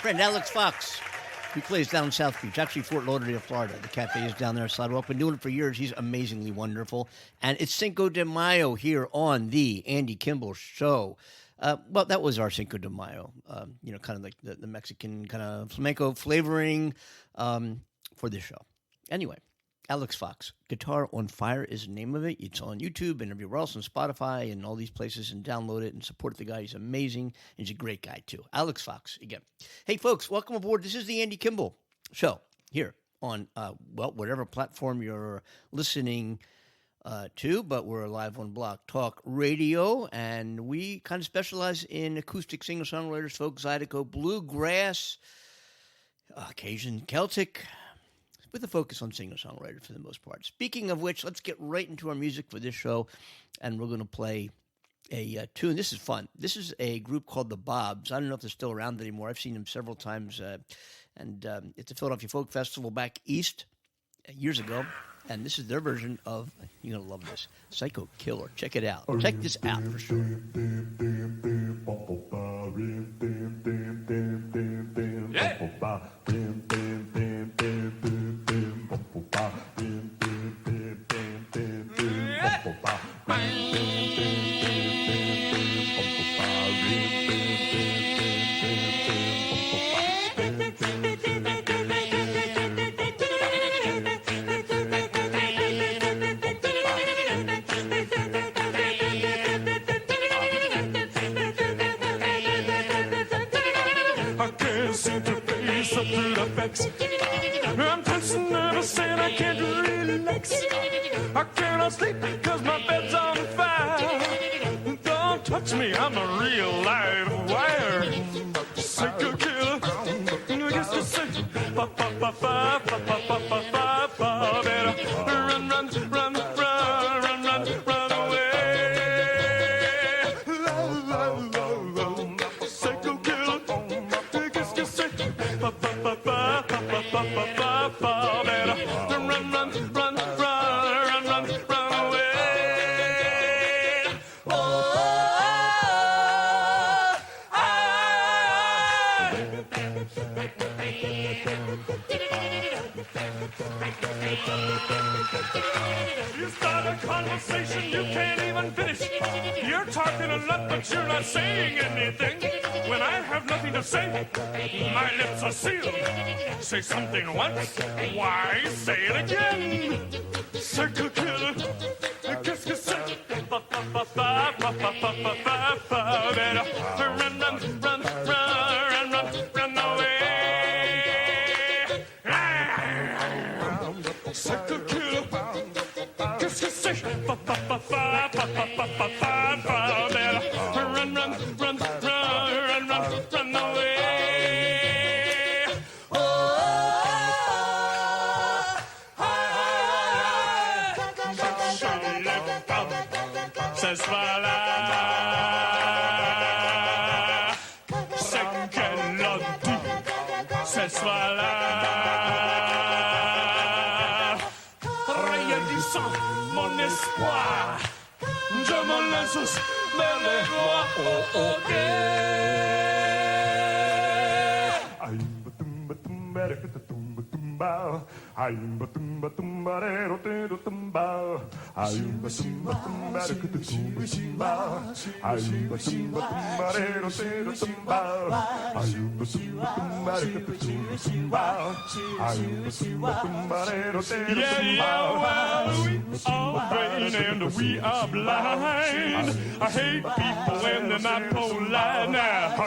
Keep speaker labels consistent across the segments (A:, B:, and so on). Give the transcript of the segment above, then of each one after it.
A: friend Alex Fox. He plays down in South Beach, actually Fort Lauderdale, Florida. The cafe is down there, Sidewalk. Been doing it for years. He's amazingly wonderful. And it's Cinco de Mayo here on the Andy Kimbel Show. Well, that was our Cinco de Mayo, kind of like the Mexican kind of flamenco flavoring for this show. Anyway, Alex Fox, Guitar on Fire is the name of it. It's on YouTube and everywhere else, on Spotify and all these places, and download it and support the guy. He's amazing. He's a great guy, too. Alex Fox, again. Hey, folks, welcome aboard. This is the Andy Kimbel Show here on, whatever platform you're listening to, but we're live on Block Talk Radio, and we kind of specialize in acoustic singer-songwriters, folk, zydeco, bluegrass, occasion Celtic, with a focus on singer-songwriters for the most part. Speaking of which, let's get right into our music for this show, and we're going to play a tune. This is fun. This is a group called The Bobs. I don't know if they're still around anymore. I've seen them several times, and it's a Philadelphia Folk Festival back east years ago, and this is their version of, you're going to love this, Psycho Killer. Check it out. Check this out for sure.
B: I'm tense nervous and I can't relax. I cannot sleep cause my bed's on fire. Don't touch me, I'm a real live wire. Psycho killer, I guess to say, better run, run, run, run, run, run, run away. Psycho killer, I guess to say, you start a conversation you can't even finish. You're talking a lot, but you're not saying anything. When I have nothing to say, my lips are sealed. Say something once, why say it again? Psycho killer, qu'est-ce que c'est? Run, run, run, run, run, run away. Psycho killer, qu'est-ce que c'est? Run, run, run, run, run, run away. Ce soir-là, c'est qu'elle a dit. Ce soir-là, rien du sang, mon espoir. Je m'en laisse vers les rois, oh, oh, I'm batumba tumbarero te tumba. I'm batumba tumbarero te tumba. I'm batumba tumbarero te tumba. I'm batumba tumbarero te tumba. I'm batumba tumbarero te tumba. Yeah, we are vain and we are blind. I hate people when they're not polite. Now,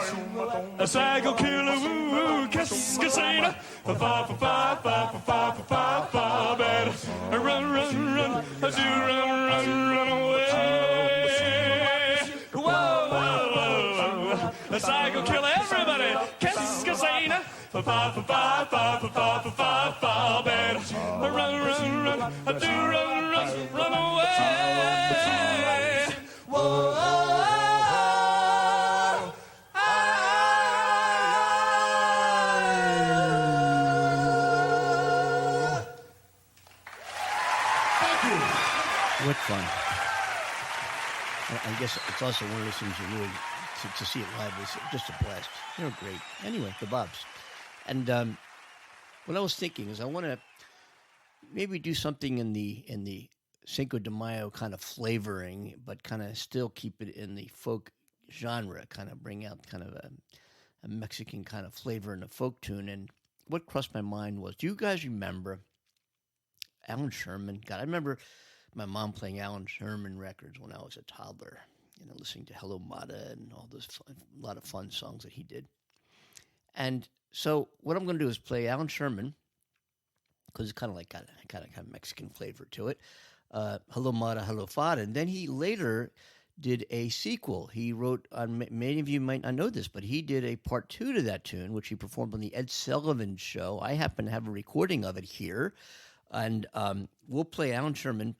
B: a psycho killer, woo, qu'est-ce que c'est là? Fa fa fa fa fa fa fa fa, better run, run, run, do run, run, run away. Whoa, whoa, whoa, a psycho killer, everybody, qu'est-ce que c'est là? Fa fa fa fa fa fa fa fa fa fa, better run, run, run, do run, run, run away. Whoa.
A: What fun. I guess it's also one of those things you really to see it live was just a blast. They were great. Anyway, the Bobs. And what I was thinking is I want to maybe do something in the Cinco de Mayo kind of flavoring, but kind of still keep it in the folk genre, kind of bring out kind of a Mexican kind of flavor in a folk tune. And what crossed my mind was, do you guys remember Alan Sherman? God, I remember my mom playing Alan Sherman records when I was a toddler, listening to Hello Mata and all those a lot of fun songs that he did. And so what I'm going to do is play Alan Sherman, because it's kind of like got a Mexican flavor to it. Hello Mata, Hello Fada. And then he later did a sequel. He wrote, many of you might not know this, but he did a part 2 to that tune, which he performed on the Ed Sullivan Show. I happen to have a recording of it here. And we'll play Alan Sherman,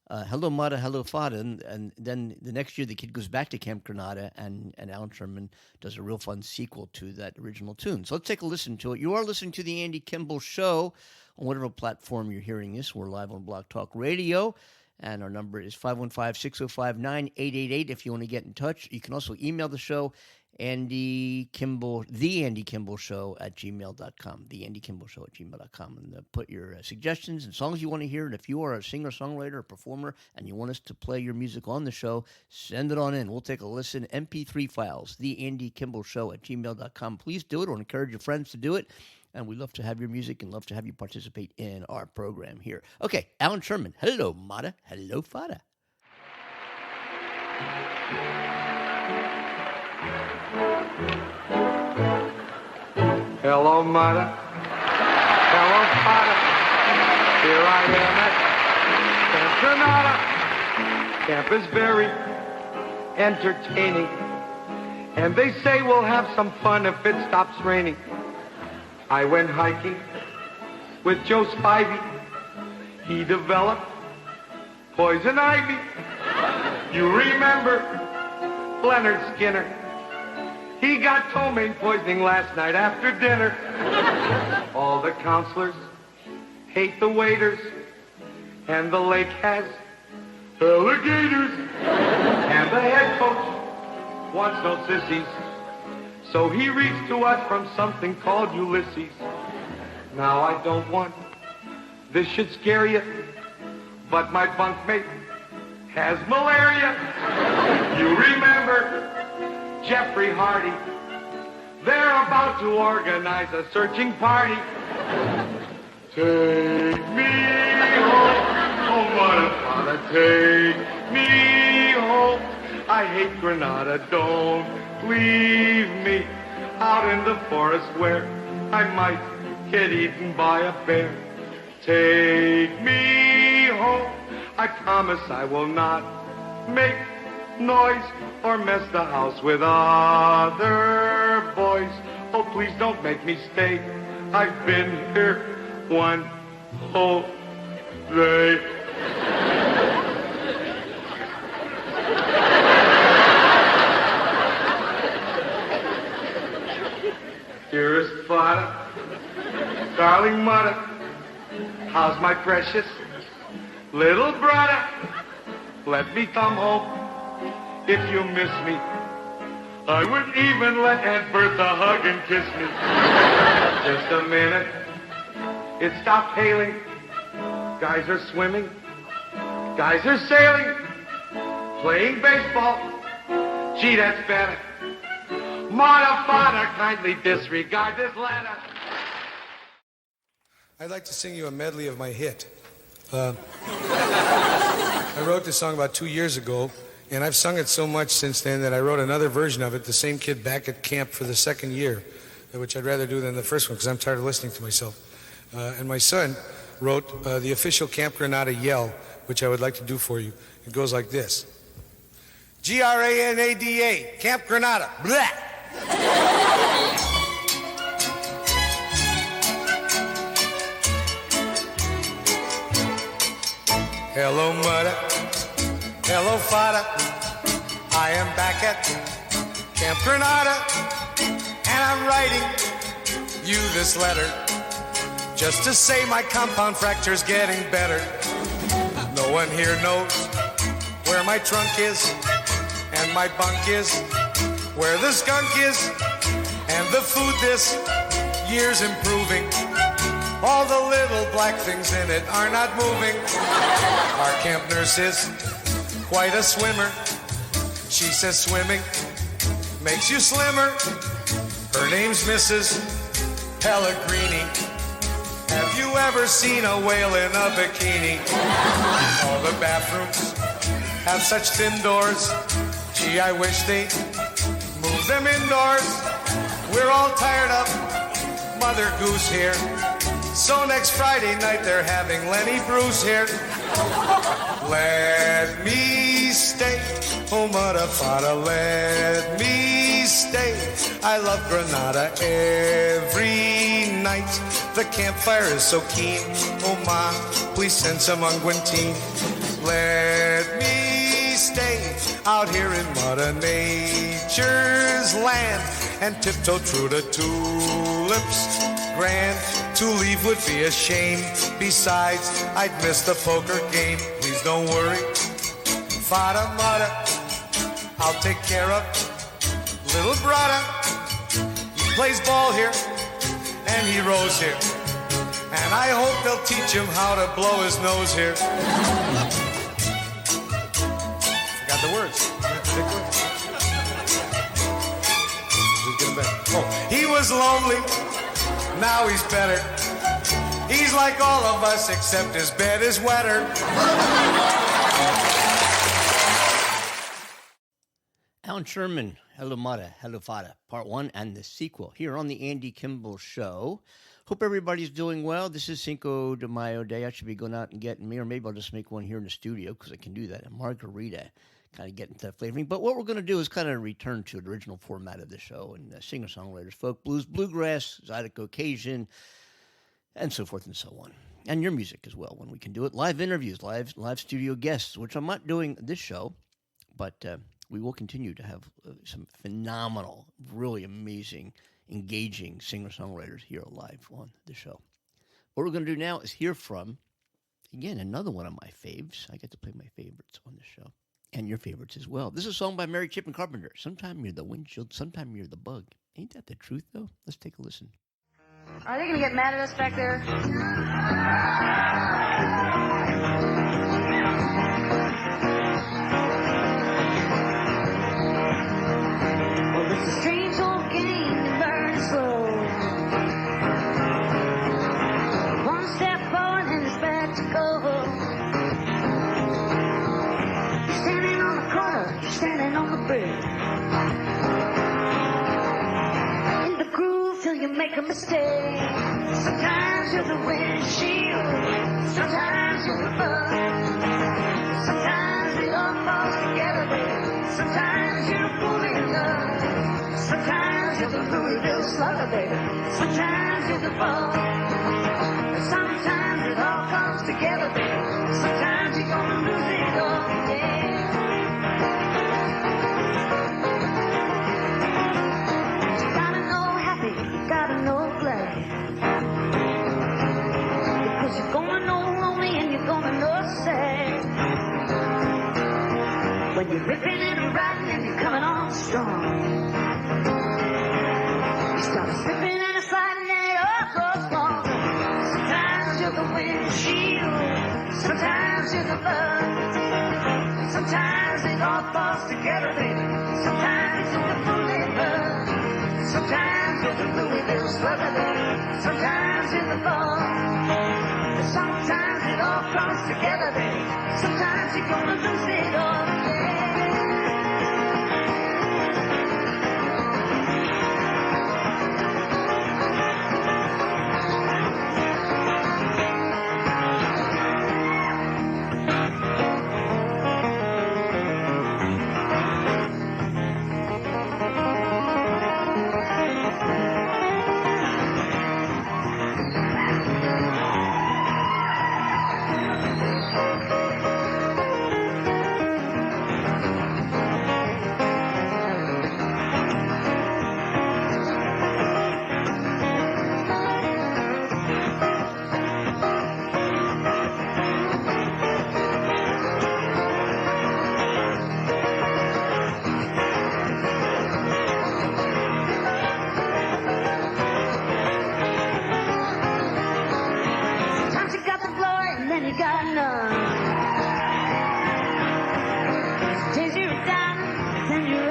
A: Hello Mata, Hello Fada, and then the next year the kid goes back to Camp Granada, and Alan Sherman does a real fun sequel to that original tune. So let's take a listen to it. You are listening to the Andy Kimbel Show on whatever platform you're hearing this. We're live on Blog Talk Radio, and our number is 515-605-9888 if you want to get in touch. You can also email the show, Andy Kimbel, the Andy Kimbel Show at gmail.com, the Andy Kimbel Show at gmail.com, and put your suggestions and songs you want to hear. And if you are a singer, songwriter, or performer, and you want us to play your music on the show, send it on in. We'll take a listen. MP3 files, the Andy Kimbel Show at gmail.com. Please do it, or encourage your friends to do it. And we love to have your music and love to have you participate in our program here. Okay, Alan Sherman, Hello Mata, Hello Fada.
C: Hello, Mata. Hello, Fada. Here I am at Camp Granada. Camp is very entertaining, and they say we'll have some fun if it stops raining. I went hiking with Joe Spivey. He developed poison ivy. You remember Leonard Skinner? He got ptomaine poisoning last night after dinner. All the counselors hate the waiters, and the lake has alligators. And the head coach wants no sissies, so he reached to us from something called Ulysses. Now I don't want, this should scare you, but my bunkmate has malaria. You remember Jeffrey Hardy? They're about to organize a searching party. Take me home, oh Mata, Fada, take me home. I hate Granada, don't leave me out in the forest where I might get eaten by a bear. Take me home, I promise I will not make noise or mess the house with other boys. Oh, please don't make me stay. I've been here one whole day. Dearest Fada, darling Mata, how's my precious little brother? Let me come home if you miss me. I would even let Aunt Bertha hug and kiss me. Just a minute, it stopped hailing. Guys are swimming, guys are sailing, playing baseball. Gee, that's better. Mata, Fada, kindly disregard this letter.
D: I'd like to sing you a medley of my hit. I wrote this song about 2 years ago, and I've sung it so much since then that I wrote another version of it, the same kid back at camp for the second year, which I'd rather do than the first one because I'm tired of listening to myself. And my son wrote the official Camp Granada yell, which I would like to do for you. It goes like this. Granada, Camp Granada, blah! Hello, Mata. Hello, Fada. I am back at Camp Granada, and I'm writing you this letter just to say my compound fracture's getting better. No one here knows where my trunk is and my bunk is where the skunk is, and the food this year's improving. All the little black things in it are not moving. Our camp nurse is quite a swimmer. She says swimming makes you slimmer. Her name's Mrs. Pellegrini. Have you ever seen a whale in a bikini? All the bathrooms have such thin doors. Gee, I wish they'd move them indoors. We're all tired of Mother Goose here. So next Friday night they're having Lenny Bruce here. Let me stay, oh mudda fada, let me stay. I love Granada every night. The campfire is so keen, oh ma, please send some unguentine. Let me stay out here in Mother Nature's land and tiptoe through the tulips grand. To leave would be a shame. Besides, I'd miss the poker game. Please don't worry, Fada Mudda, I'll take care of little brother. He plays ball here and he rows here, and I hope they'll teach him how to blow his nose here. Forgot the words. Oh, he was lonely, now he's better. He's like all of us, except his bed is wetter.
A: Alan Sherman, Hello Mudda, Hello Fada, Part 1 and the sequel here on the Andy Kimbel Show. Hope everybody's doing well. This is Cinco de Mayo Day. I should be going out and getting me, or maybe I'll just make one here in the studio because I can do that. A margarita, kind of get into that flavoring. But what we're going to do is kind of return to the original format of the show and singer-songwriters, folk blues, bluegrass, Zydeco, Cajun, and so forth and so on. And your music as well when we can do it. Live interviews, live studio guests, which I'm not doing this show, but we will continue to have some phenomenal, really amazing, engaging singer-songwriters here live on the show. What we're going to do now is hear from, again, another one of my faves. I get to play my favorites on the show, and your favorites as well. This is a song by Mary Chapin Carpenter. Sometime you're the windshield, sometime you're the bug. Ain't that the truth, though? Let's take a listen.
E: Are they going to get mad at us back there? Well, it's a strange old game that burns slow. One step forward and it's back to go. You're standing on the corner, you're standing on the bridge. Till you make a mistake. Sometimes you're the windshield, sometimes you're the bug. Sometimes it all falls together, baby. Sometimes you're a fool in love. Sometimes you're the Louisville slugger, baby. Sometimes you're the bug. Sometimes it all comes together, baby. Sometimes you're gonna lose it all, yeah. Gotta know glad, because you're gonna know lonely and you're gonna know sad. When you're ripping and riding and you're coming on strong, you start slipping and sliding and it all goes wrong. Sometimes you're the windshield, sometimes you're the bug. Sometimes it all falls together, baby. Sometimes you're the fooling bug. Sometimes you're the Louisville slugger, baby. Sometimes you're the ball. Sometimes it all comes together, baby. Sometimes you're gonna lose it all,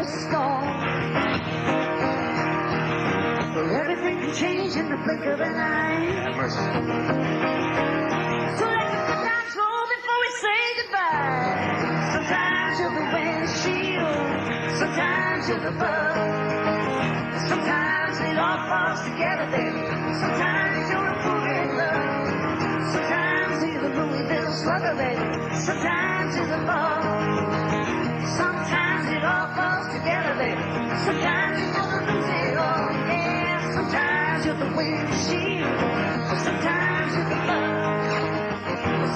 E: was a storm. But everything can change in the blink of an eye. So let the good times roll before we say goodbye. Sometimes you're the windshield, sometimes you're the bug. Sometimes it all falls together then. Sometimes you're a moving love. Sometimes you're the Louisville slugger then. Sometimes you're the ball. Sometimes it all falls together then. Sometimes you're gonna lose it all. Yeah, sometimes you're the windshield. Sometimes you're the bug.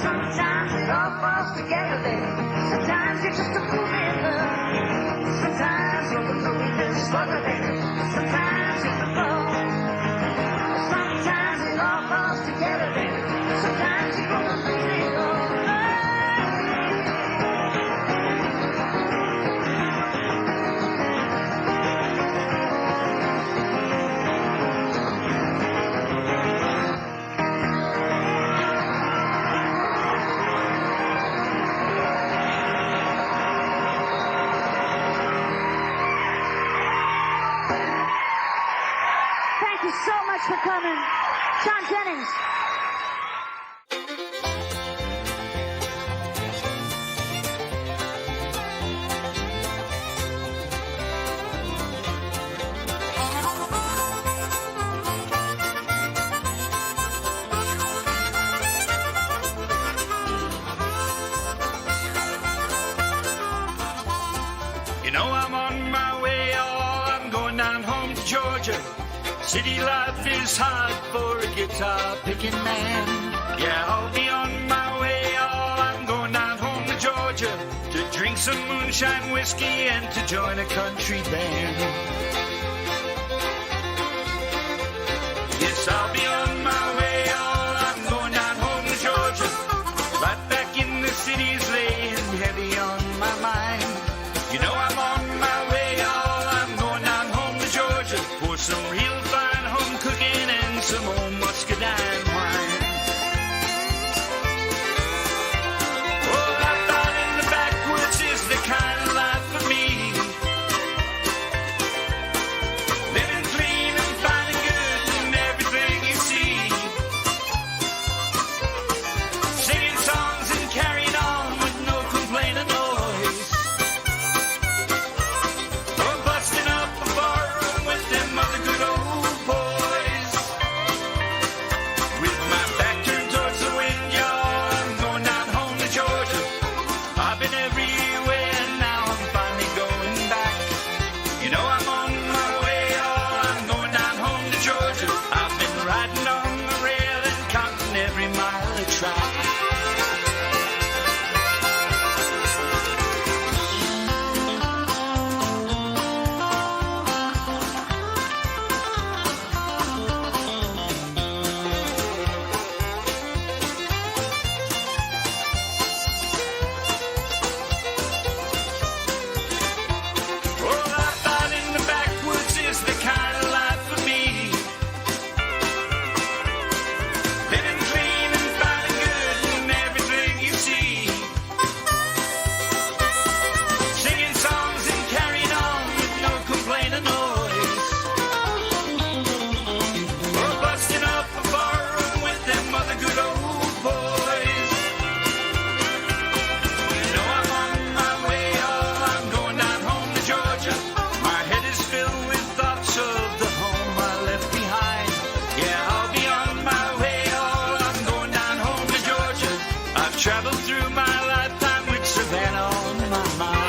E: Sometimes it all falls together then. Sometimes you're just a moving love. Sometimes you're the Louisville slugger then. Sometimes you're the ball. Sometimes it all falls together then. Sometimes you're gonna lose it all. Thank you so much for coming. John Jennings.
F: You know I'm on my way, oh, I'm going down home to Georgia. City life is hard for a guitar picking man. Yeah, I'll be on my way, oh, I'm going down home to Georgia to drink some moonshine whiskey and to join a country band. Yes, I'll be on my way, oh, I'm going down home to Georgia. Right back in the city's laying heavy on my mind. You know I'm on my way, oh, I'm going down home to Georgia for some real fine home cooking and some old muscadine wine. Oh, life out in the backwoods is the kind of life for me. Living clean and fine and good in everything you see. Singing songs and carrying on with no complaint or noise. Or busting up a barroom with them other good old boys. With my back turned towards the wind, y'all, I'm going down home to Georgia. I've been everywhere, now I'm finally going back. You know I'm on my way, oh, I'm going down home to Georgia. I've been riding on the rail and counting every mile of track. Oh, life out in the backwoods is the kind of life for me. Living clean and fine and good in everything you see. Singing songs and carrying on with no complaint or noise. Or busting up a barroom with them other good old boys. You know I'm on my way, oh, I'm going down home to Georgia. My head is filled with thoughts of the home I left behind. Yeah, I'll be on my way, oh, I'm going down home to Georgia. I've traveled through my lifetime with Savannah on my mind.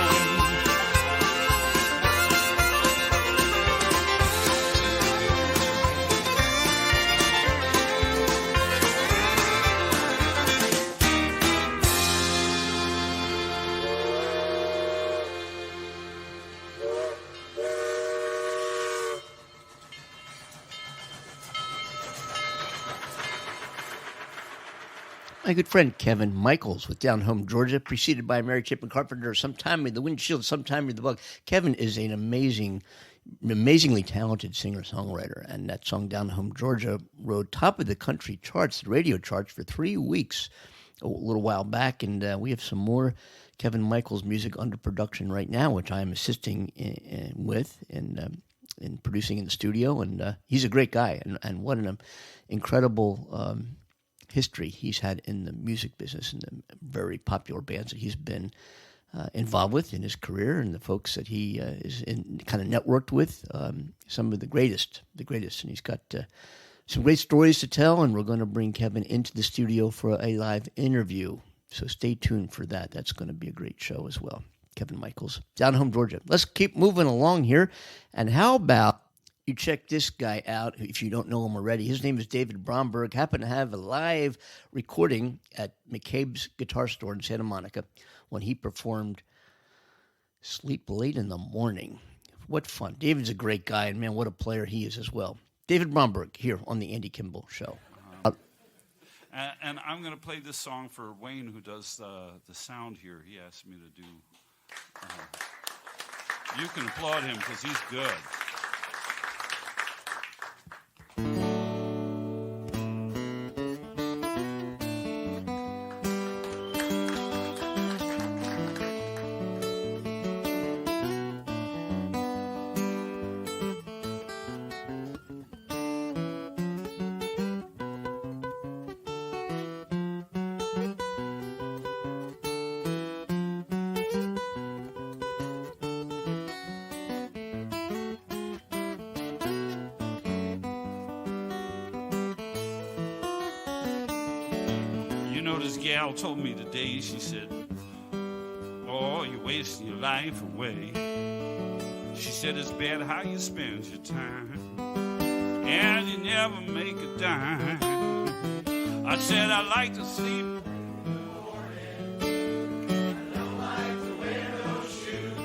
A: My good friend Kevin Michaels with Down Home Georgia, preceded by Mary Chapin Carpenter, Sometime in the Windshield, Sometime in the Bug. Kevin is an amazingly talented singer-songwriter, and that song Down Home Georgia rode top of the country charts, the radio charts, for 3 weeks a little while back, and we have some more Kevin Michaels music under production right now, which I am assisting with and producing in the studio. And he's a great guy, and what an incredible history he's had in the music business and the very popular bands that he's been involved with in his career, and the folks that he is kind of networked with, some of the greatest, and he's got some great stories to tell, and we're going to bring Kevin into the studio for a live interview, so stay tuned for that. That's going to be a great show as well. Kevin Michaels, down home, Georgia. Let's keep moving along here, and how about you check this guy out if you don't know him already. His name is David Bromberg. Happened to have a live recording at McCabe's Guitar Store in Santa Monica when he performed Sleep Late in the Morning. What fun. David's a great guy, and man, what a player he is as well. David Bromberg here on the Andy Kimbel Show.
G: And I'm going to play this song for Wayne, who does the sound here. He asked me to do. You can applaud him because he's good. This gal told me today, she said, oh, you're wasting your life away. She said, it's bad how you spend your time, and you never make a dime. I said, I like to sleep in the morning. I don't like to wear no shoes.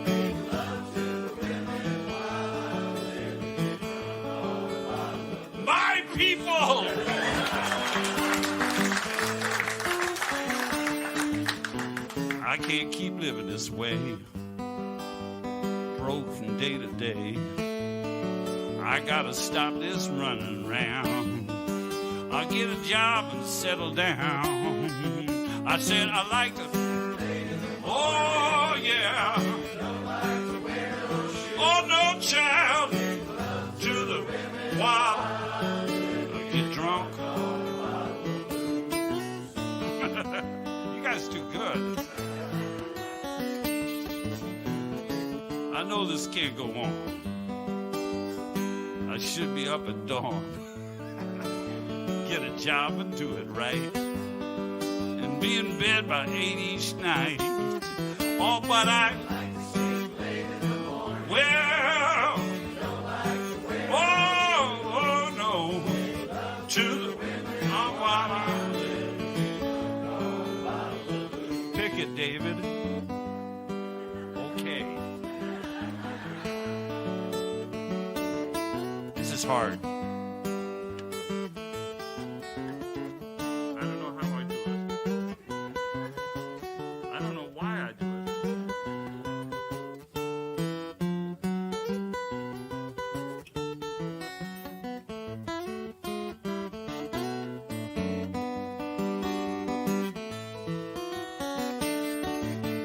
G: Make love to the women while I'm living. My people! I can't keep living this way, broke from day to day. I gotta stop this running around. I'll get a job and settle down. I said I like to, oh yeah. Oh no, child, to the wild. I get drunk. You guys do good. I know this can't go on. I should be up at dawn. Get a job and do it right. And be in bed by 8 each night. Oh, but I like to sleep late in the morning. Well, oh no. To the women, while I'm living. Pick it, David. Hard. I don't know how I do it. I don't know why I do it.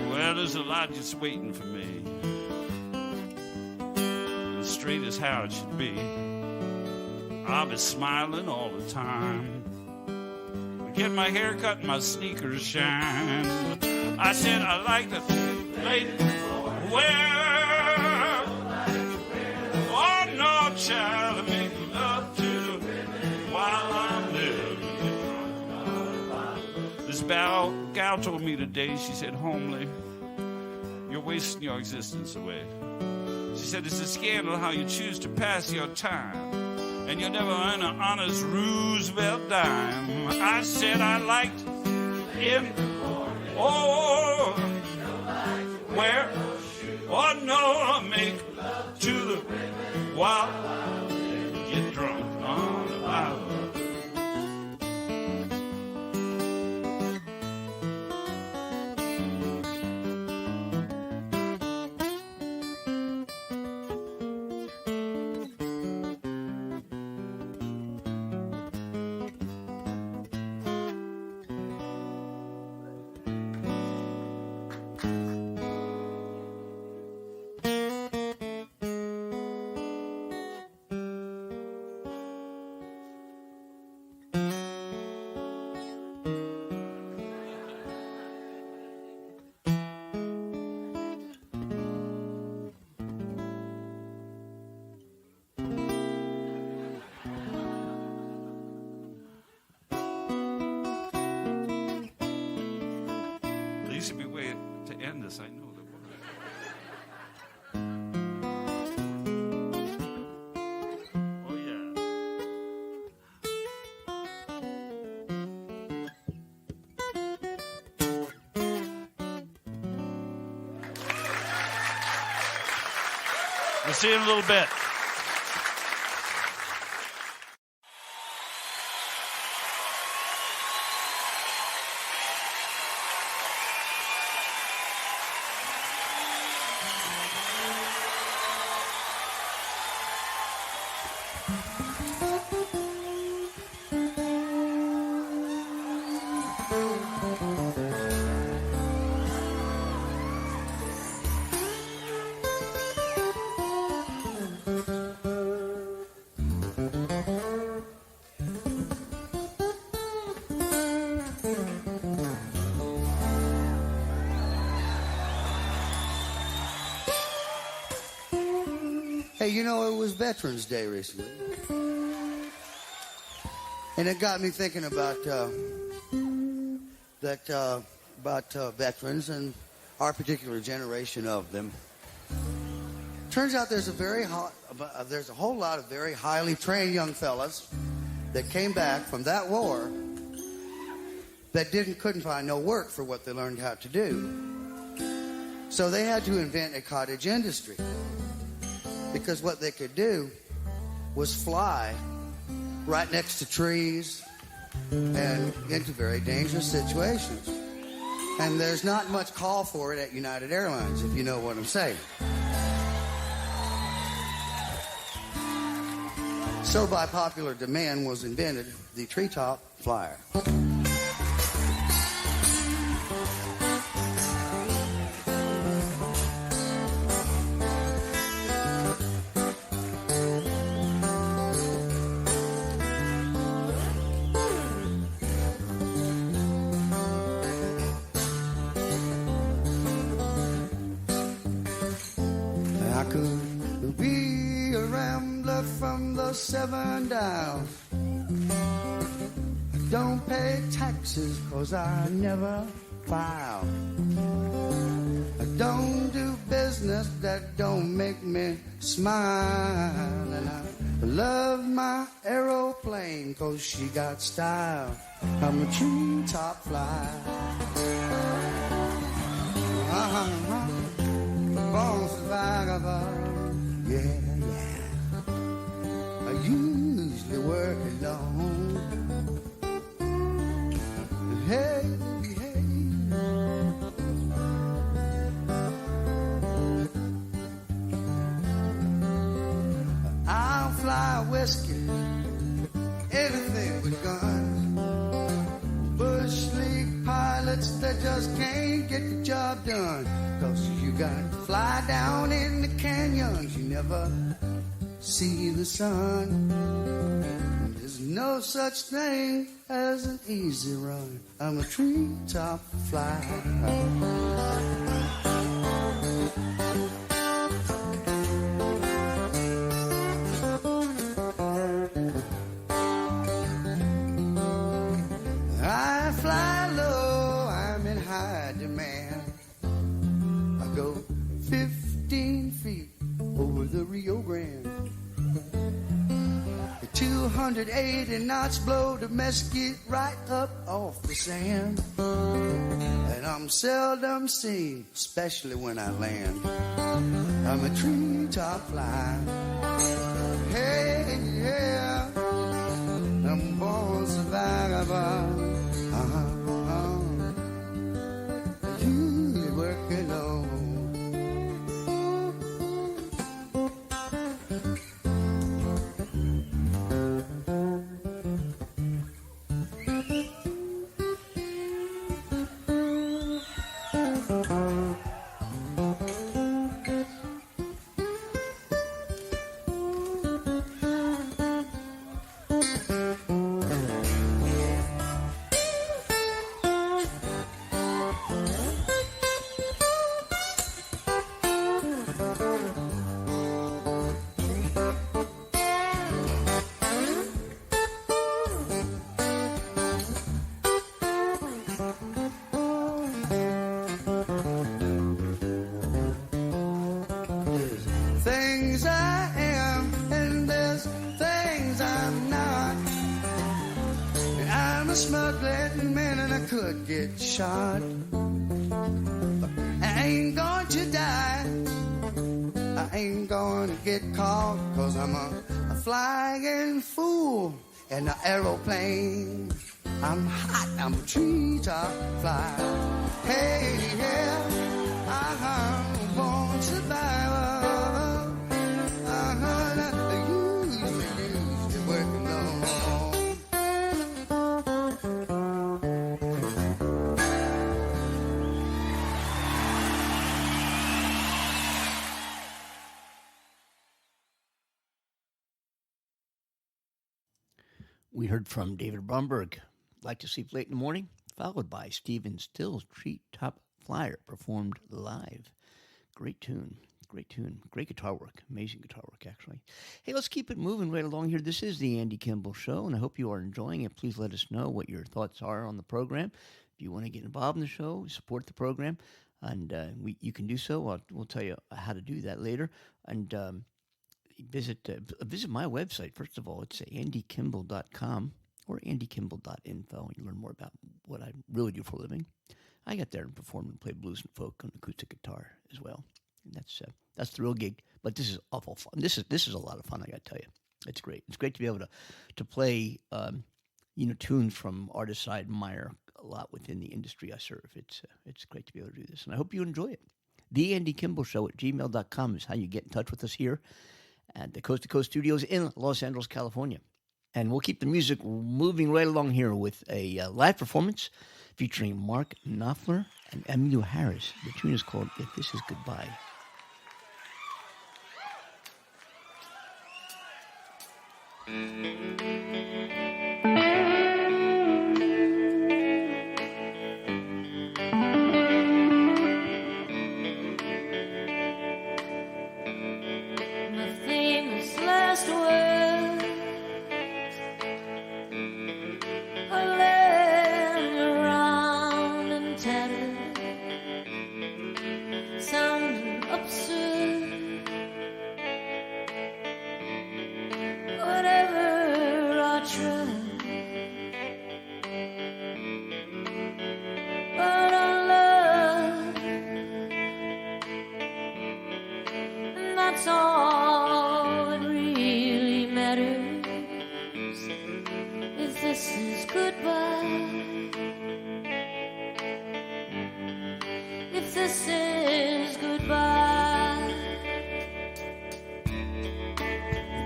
G: Well, there's a lot just waiting for me. As straight as how it should be. I'll be smiling all the time. Get my hair cut and my sneakers shine. I said I like to late. Well, oh no, child, make love to while I'm living. This gal told me today, she said, homely, you're wasting your existence away. She said, it's a scandal how you choose to pass your time. And you'll never earn an honest Roosevelt dime. I said I liked in, oh, where, oh no, I make to the while get drunk on the Bible. Yes, I know the word. Oh, yeah. We'll see you in a little bit.
H: Hey, you know, it was Veterans Day recently. And it got me thinking about veterans and our particular generation of them. Turns out there's a whole lot of very highly trained young fellas that came back from that war that couldn't find no work for what they learned how to do. So they had to invent a cottage industry. Because what they could do was fly right next to trees and into very dangerous situations. And there's not much call for it at United Airlines, if you know what I'm saying. So by popular demand was invented the treetop flyer. Seven dials. I don't pay taxes 'cause I never file. I don't do business that don't make me smile. And I love my aeroplane 'cause she got style. I'm a treetop flyer. Born vagabond, yeah. Usually work alone. Hey, hey. I'll fly whiskey, anything with guns. Bush league pilots that just can't get the job done. 'Cause you got to fly down in the canyons. You never see the sun. There's no such thing as an easy run. I'm a treetop flyer. I fly low, I'm in high demand. I go 15 feet over the Rio Grande. 280 knots blow the mesquite right up off the sand. And I'm seldom seen, especially when I land. I'm a treetop flyer. Hey, yeah, I'm born a vagabond. You work alone. things I am, and there's things I'm not. And I'm a smuggling man and I could get shot. But I ain't going to die. I ain't going to get caught, 'cause I'm a flying fool in an aeroplane. I'm hot, I'm a treetop fly. Hey, yeah, I'm born survivor. Usually working on.
A: We heard from David Bromberg, Like to Sleep Late in the Morning, followed by Stephen Stills' Treetop Flyer, performed live. Great tune, great tune, great guitar work, amazing guitar work, actually. Hey, let's keep it moving right along here. This is the Andy Kimbel Show, and I hope you are enjoying it. Please let us know what your thoughts are on the program. If you want to get involved in the show, support the program, and you can do so. We'll tell you how to do that later. And visit my website. First of all, it's AndyKimbel.com or AndyKimbel.info. You learn more about what I really do for a living. I got there and perform and play blues and folk on acoustic guitar as well. And that's the real gig. But this is awful fun. This is a lot of fun. I got to tell you, it's great. It's great to be able to play tunes from artists I admire a lot within the industry I serve. It's great to be able to do this, and I hope you enjoy it. The Andy Kimbel Show at gmail.com is how you get in touch with us here at the Coast to Coast Studios in Los Angeles, California. And we'll keep the music moving right along here with a live performance featuring Mark Knopfler and Emmylou Harris. The tune is called If This Is Goodbye.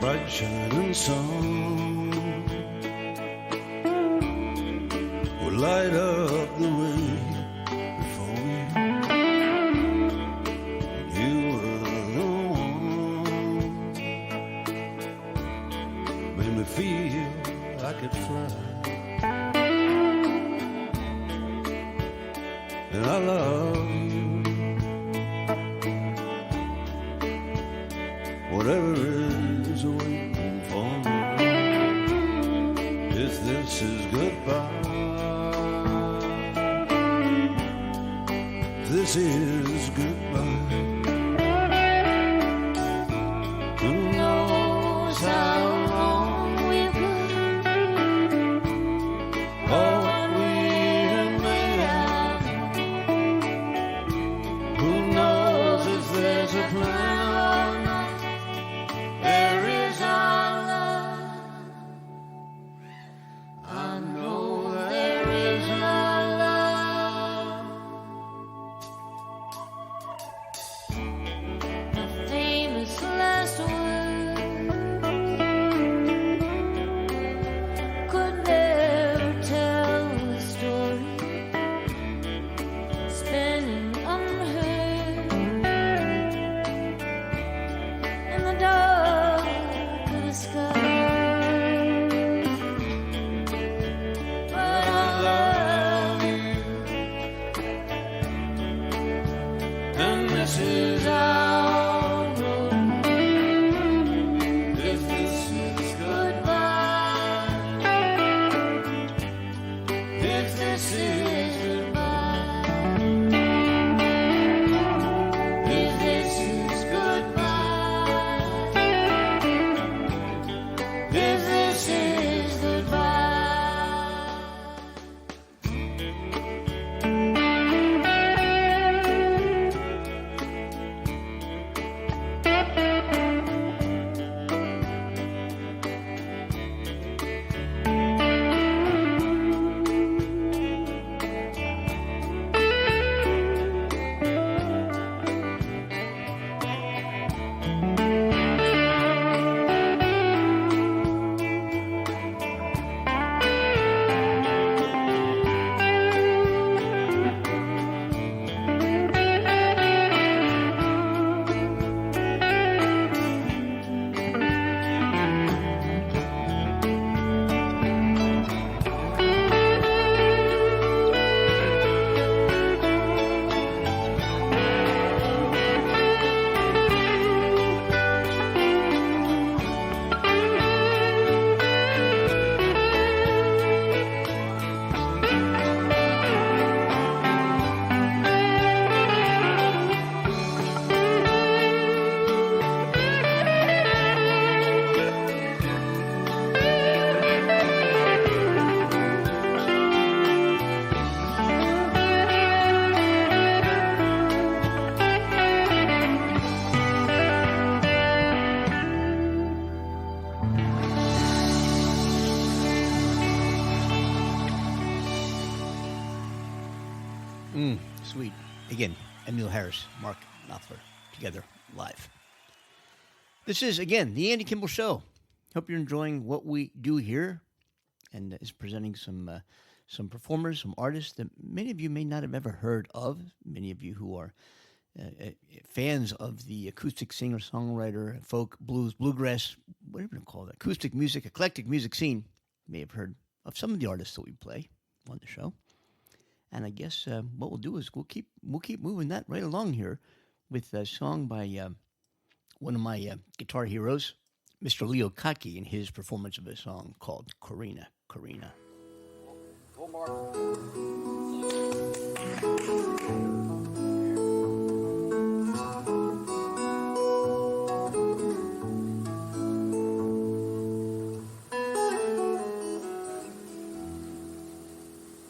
I: Bright shining sun will light up the way before me. You were the one made me feel I could fly, and I love you. Whatever is waiting for me, if this is goodbye, if this is goodbye, who knows how long we've got, or what we have made out, who knows if there's a plan.
A: Sweet. Again, Emil Harris, Mark Knopfler, together live. This is, again, the Andy Kimbel Show. Hope you're enjoying what we do here, and is presenting some performers, some artists that many of you may not have ever heard of. Many of you who are fans of the acoustic singer-songwriter, folk, blues, bluegrass, whatever you call it, acoustic music, eclectic music scene, may have heard of some of the artists that we play on the show. And I guess what we'll do is we'll keep moving that right along here with a song by one of my guitar heroes, Mr. Leo Kaki, in his performance of a song called Corina, Corina.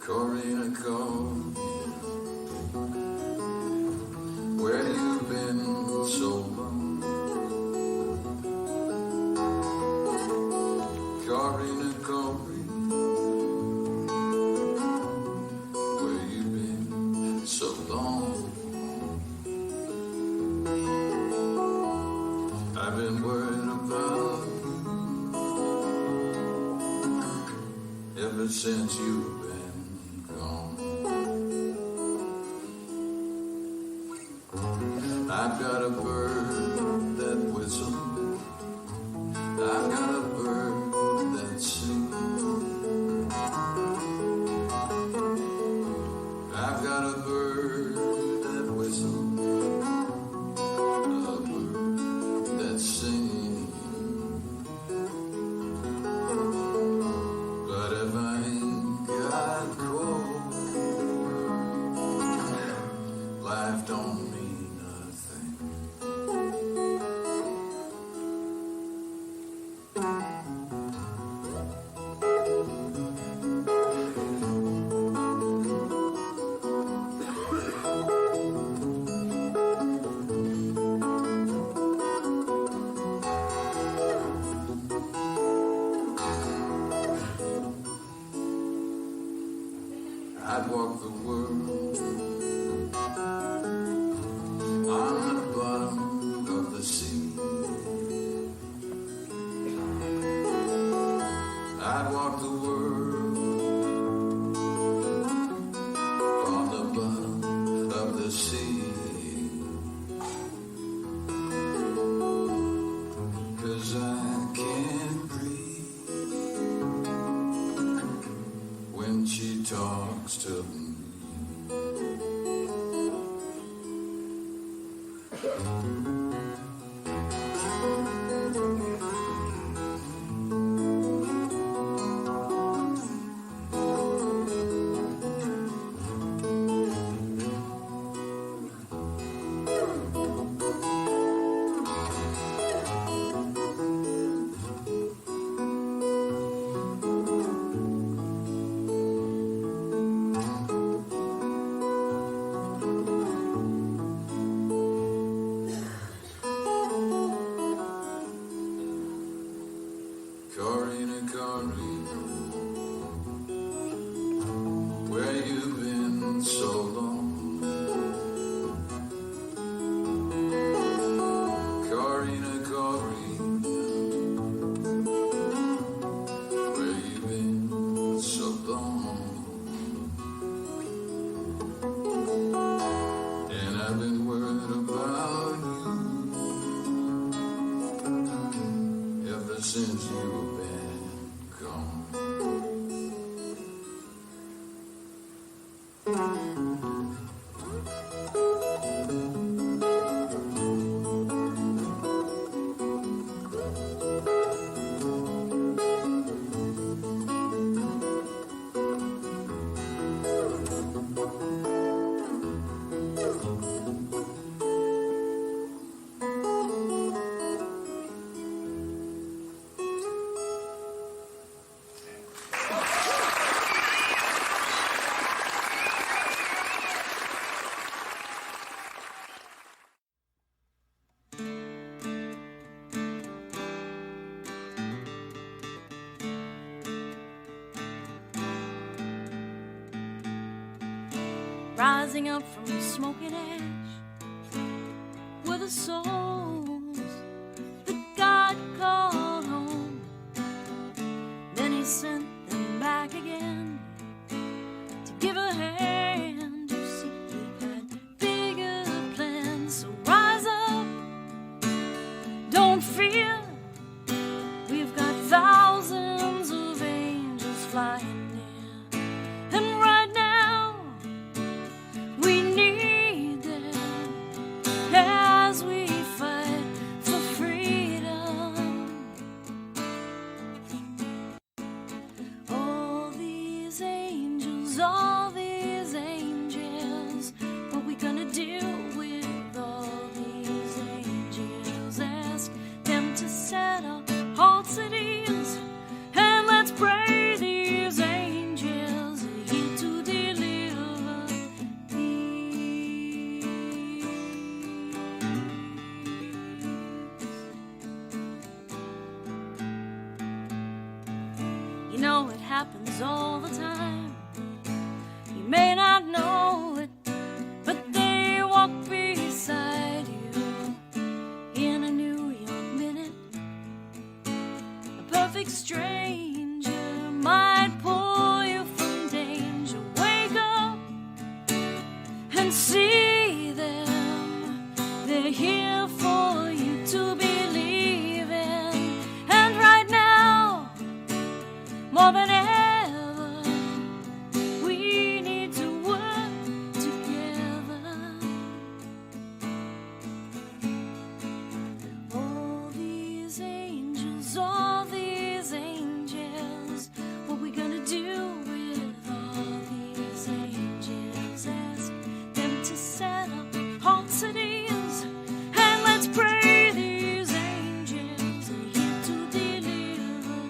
J: Corina, Corina, where you been so long? Corina, Corina, where you been so long? I've been worried about you ever since you've been gone. I've got a bird that whistles. I've got a bird that sings. I've got a bird that whistles. A bird that sings. But if I ain't got cold, life don't mean nothing. I'd walk the world on the bottom of the sea. I'd walk the world on the bottom of the sea. 'Cause I can't breathe when she talks to me. Corina, Corina, where you been so long? Corina, Corina, where you been so long? And I've been worried about you ever since you've been gone.
K: rising up from the smoking ash were the souls that God called home. Then he sent them back again to give a hand. You see, he had bigger plans. So rise up, don't fear. We've got thousands of angels flying near, and right now we need them as we fight for freedom. All these angels, what we gonna do with all these angels? Ask them to set up hearts at ease, and let's pray these angels are here to deliver peace. You know it happens all the time. You may not know it, but they walk beside you in a New York minute. A perfect stranger might pull you from danger. Wake up and see them. They're here for you to believe in. And right now, more than ever, we need to work together. All these angels, what we gonna do with all these angels? Ask them to set up hearts at ease, and let's pray these angels are here to deliver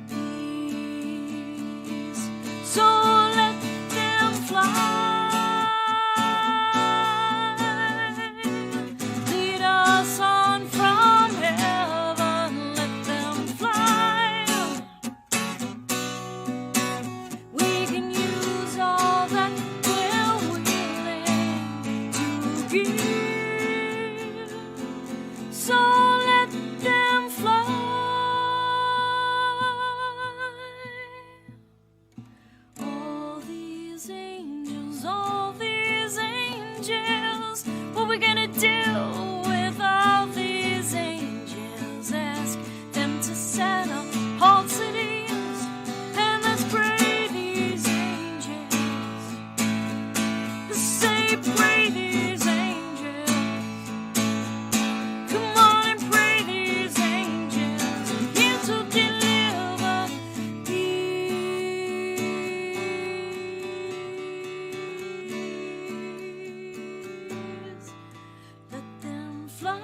K: peace. So let them fly, lead us on from heaven. Let them fly. We can use all that we're willing to give. So let them fly. All these angels, what we gonna do with all these angels? Ask them to set up hearts at ease, and let's pray these angels. Say, pray these angels. Come on and pray these angels are here to deliver peace. Let them fly.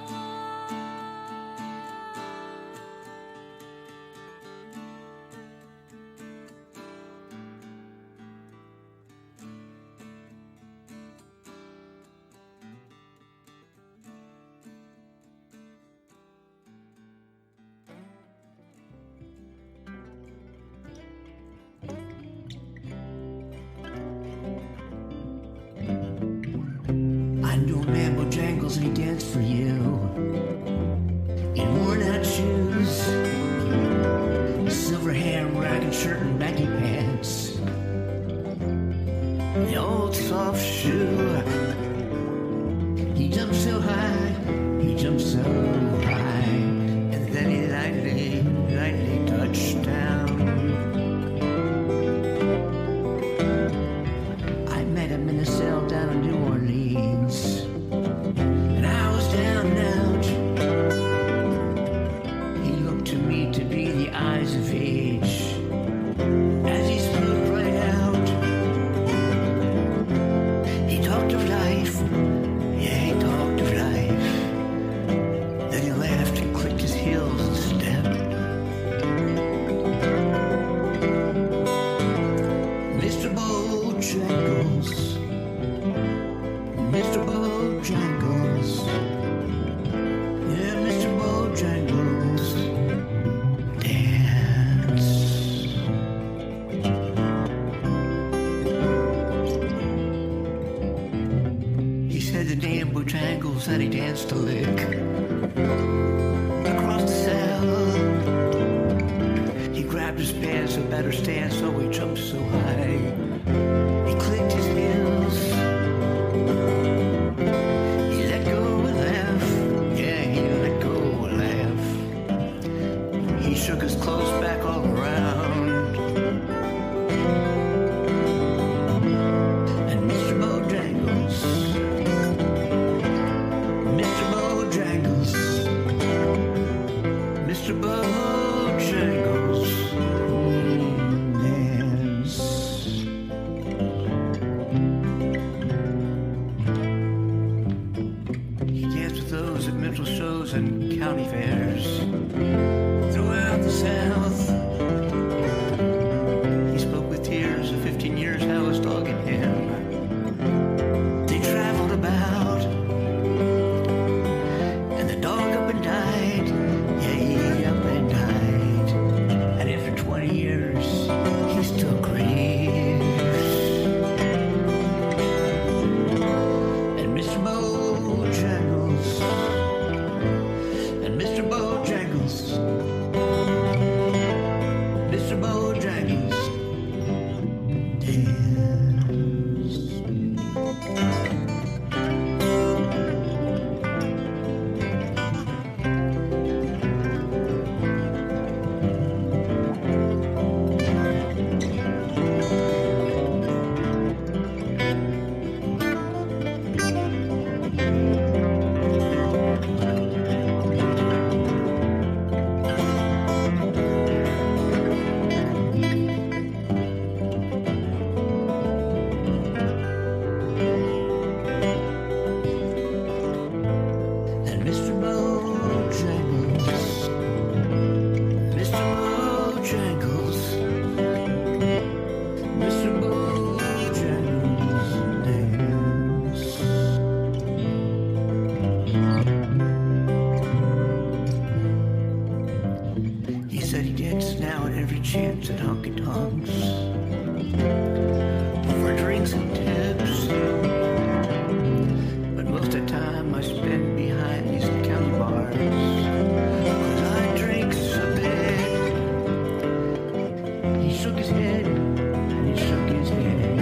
A: I know man Bojangles and he danced for you in worn out shoes, silver hair, ragged shirt and baggy pants, the old soft shoe. He jumped so high, he jumped so high, and then he lightly touched down. I met him in a cell down in New Orleans, and I was down and out. He looked to me to be the eyes of age as he spoke right out. He talked of life, yeah, he talked of life. Then he laughed and clicked his heels and stepped just a lick. Across the south, he grabbed his pants, a better stance, so he jumped so high. He clicked his heels. He let go and laughed. Yeah, he let go and laughed. He shook his clothes back all around. And Mr. Bojangles, Mr. Bojangles, Mr. Bojangles, yes. He danced with those at minstrel shows and county fairs throughout the South. He spoke with tears of 15 years how his dog and him, they traveled about, and the dog up and died. Yeah, he up and died. And after 20 years, he still grieves. And Mr. Bojangles, and Mr. Bojangles, Mr. Bojangles, dance. And Mr. Bojangles, Mr. Bojangles, Mr. Bojangles, dance. He said he dances now at every chance at honky tonks for drinks and tips. But most of the time I spend behind these county bars, 'cause I drink so bad. He shook his head, and he shook his head.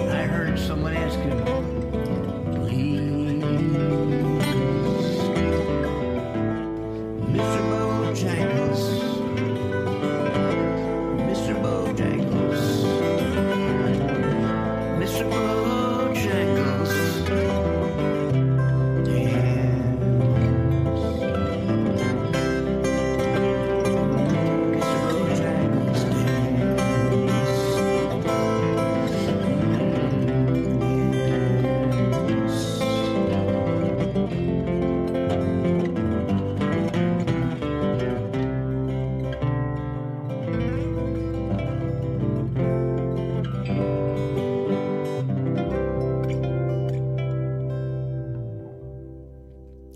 A: I heard someone ask him, please, Mr. Bojangles, Mr. Bojangles, Mr. Bojangles, dance. Mr. Bojangles,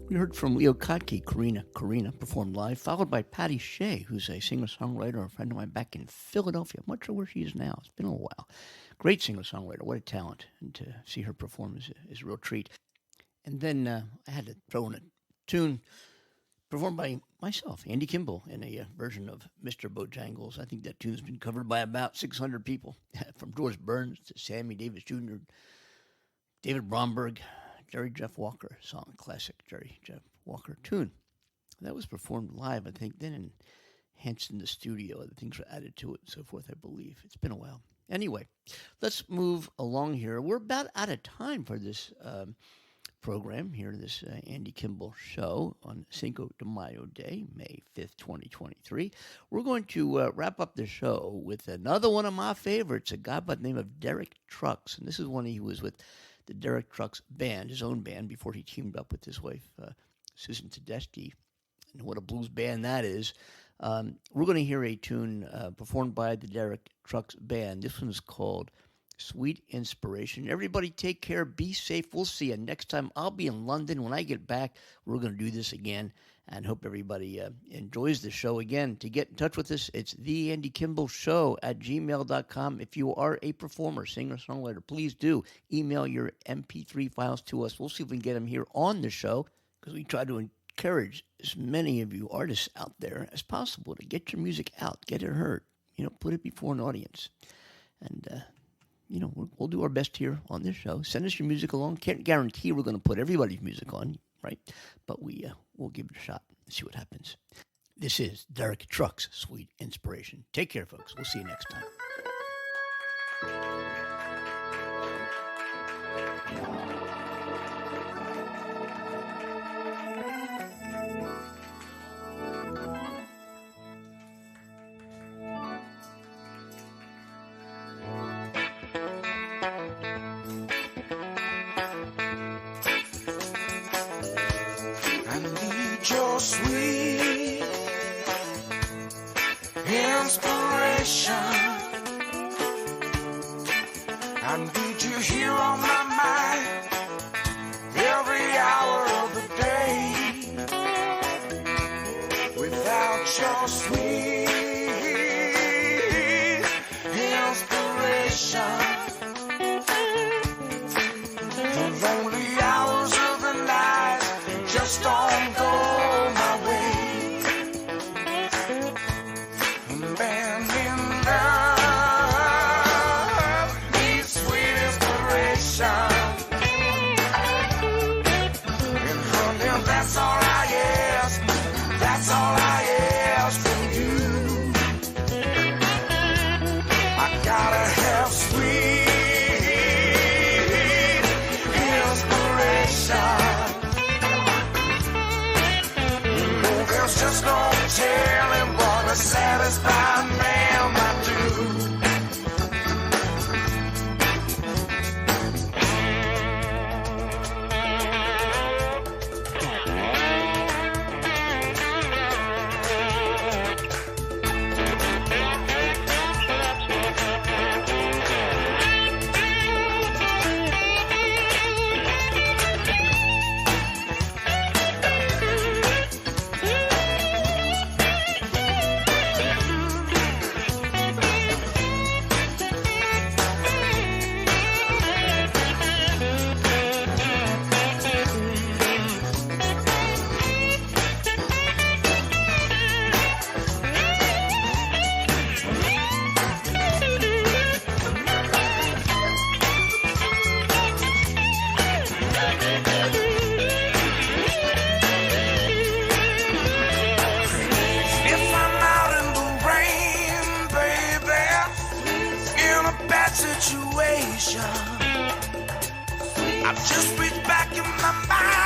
A: We heard from Leo Kotke, Karina, performed live, followed by Patty Shea, who's a singer-songwriter, a friend of mine back in Philadelphia. I'm not sure where she is now. It's been a while. Great singer-songwriter. What a talent. And to see her perform is a real treat. And then I had to throw in a tune performed by myself, Andy Kimbel, in a version of Mr. Bojangles. I think that tune's been covered by about 600 people, from George Burns to Sammy Davis Jr., David Bromberg, Jerry Jeff Walker song, classic Jerry Jeff Walker tune. That was performed live, I think, then enhanced in the studio. Other things were added to it and so forth, I believe. It's been a while. Anyway, let's move along here. We're about out of time for this program here, this Andy Kimbel Show on Cinco de Mayo Day, May 5th, 2023. We're going to wrap up the show with another one of my favorites, a guy by the name of Derek Trucks. And this is when he was with the Derek Trucks band, his own band, before he teamed up with his wife, Susan Tedeschi. And what a blues band that is. We're going to hear a tune performed by the Derek Trucks band. This one is called Sweet inspiration. Everybody take care. Be safe. We'll see you next time. I'll be in London. When I get back, we're going to do this again. And hope everybody enjoys the show again. To get in touch with us, it's the Andy Kimbel Show at gmail.com. If you are a performer, singer, songwriter, please do email your MP3 files to us. We'll see if we can get them here on the show, because we try to encourage as many of you artists out there as possible to get your music out, get it heard, put it before an audience. And, we'll do our best here on this show. Send us your music along. Can't guarantee we're going to put everybody's music on, right? But we'll give it a shot and see what happens. This is Derek Trucks' Sweet Inspiration. Take care, folks. We'll see you next time.
D: Your sweet inspiration, I need you here on my mind every hour of the day. Without your sweet inspiration, the lonely hours of the night just don't go. Just don't tell him what a satisfied man might do. Situation. I just reach back in my mind.